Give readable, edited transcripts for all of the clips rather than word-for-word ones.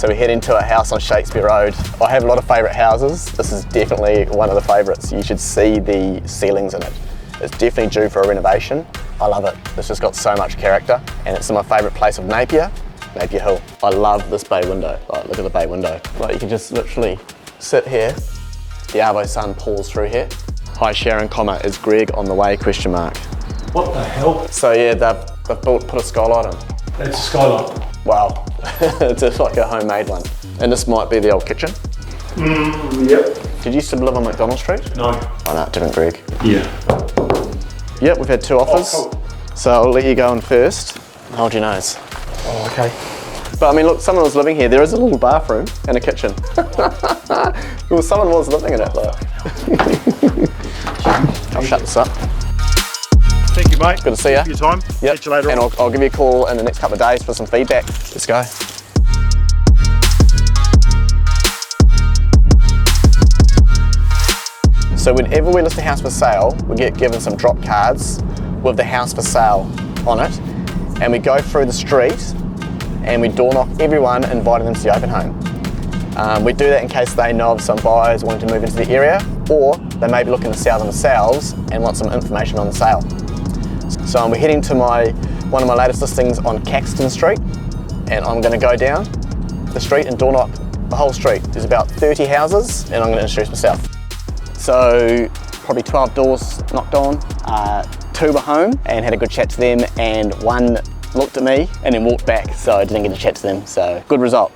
So we're heading to a house on Shakespeare Road. I have a lot of favourite houses. This is definitely one of the favourites. You should see the ceilings in it. It's definitely due for a renovation. I love it. It's just got so much character, and it's in my favourite place of Napier Hill. I love this bay window. Like, look at the bay window. Like, you can just literally sit here. The Arvo sun pours through here. Hi Sharon, comma, is Greg on the way, question mark. What the hell? So yeah, they've put a skylight in. That's a skylight. Wow, it's just like a homemade one. And this might be the old kitchen. Yep. Did you used to live on McDonald Street? No. Oh no, different Greg. Yeah. Yep, we've had 2 offers. Oh, cool. So I'll let you go in first. Hold your nose. Oh, okay. But I mean, look, someone was living here. There is a little bathroom and a kitchen. Well, someone was living in it though. I'll shut this up. Thank you, mate. Good to see you. For your time. Yep. Catch you later and on. I'll give you a call in the next couple of days for some feedback. Let's go. So whenever we list a house for sale, we get given some drop cards with the house for sale on it, and we go through the street and we door knock everyone, inviting them to the open home. We do that in case they know of some buyers wanting to move into the area, or they may be looking to sell themselves and want some information on the sale. So we're heading to one of my latest listings on Caxton Street, and I'm going to go down the street and door knock the whole street. There's about 30 houses, and I'm going to introduce myself. So probably 12 doors knocked on, 2 were home and had a good chat to them, and 1 looked at me and then walked back, so I didn't get to chat to them, so good result.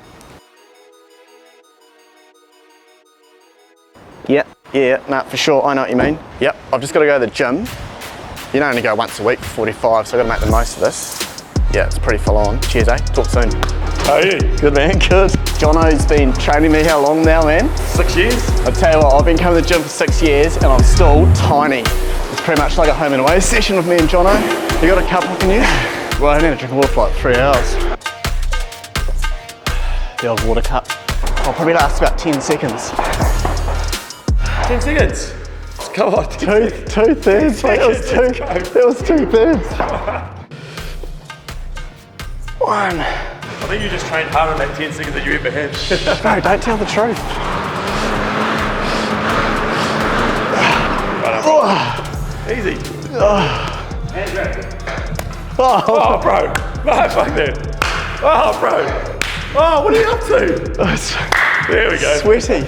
Yeah, no, for sure, I know what you mean. Yep, I've just got to go to the gym. You don't only go once a week for 45, so I've got to make the most of this. Yeah, it's pretty full on. Cheers, eh? Talk soon. How are you? Good, man, good. Jono's been training me how long now, man? 6 years. I tell you what, I've been coming to the gym for 6 years and I'm still tiny. It's pretty much like a home and away session with me and Jono. You got a cup can you? Well, I need to drink water for like 3 hours. The old water cup. I'll probably last about 10 seconds. 10 seconds. Come on. 2/3, mate. That was 2/3. 1. I think you just trained harder in that 10 seconds that you ever had. No, don't tell the truth. Easy. Hands back. Oh, bro. No, fuck that. Oh, bro. Oh, what are you up to? There we go. Sweaty.